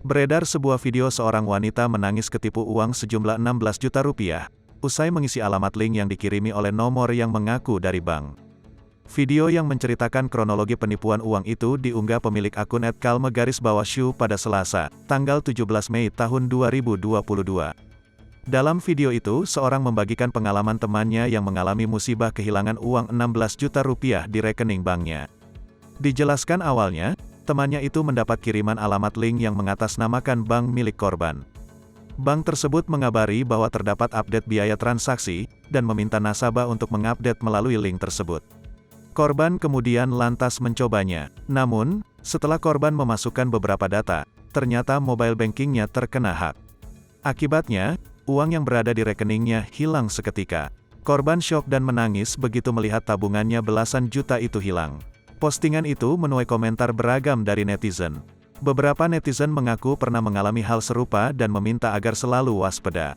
Beredar sebuah video seorang wanita menangis ketipu uang sejumlah 16 juta rupiah, usai mengisi alamat link yang dikirimi oleh nomor yang mengaku dari bank. Video yang menceritakan kronologi penipuan uang itu diunggah pemilik akun @kalme_shu pada Selasa, tanggal 17 Mei tahun 2022. Dalam video itu, seorang membagikan pengalaman temannya yang mengalami musibah kehilangan uang 16 juta rupiah di rekening banknya. Dijelaskan awalnya, temannya itu mendapat kiriman alamat link yang mengatasnamakan bank milik korban. Bank tersebut mengabari bahwa terdapat update biaya transaksi, dan meminta nasabah untuk mengupdate melalui link tersebut. Korban kemudian lantas mencobanya. Namun, setelah korban memasukkan beberapa data, ternyata mobile bankingnya terkena hack. Akibatnya, uang yang berada di rekeningnya hilang seketika. Korban syok dan menangis begitu melihat tabungannya belasan juta itu hilang. Postingan itu menuai komentar beragam dari netizen. Beberapa netizen mengaku pernah mengalami hal serupa dan meminta agar selalu waspada.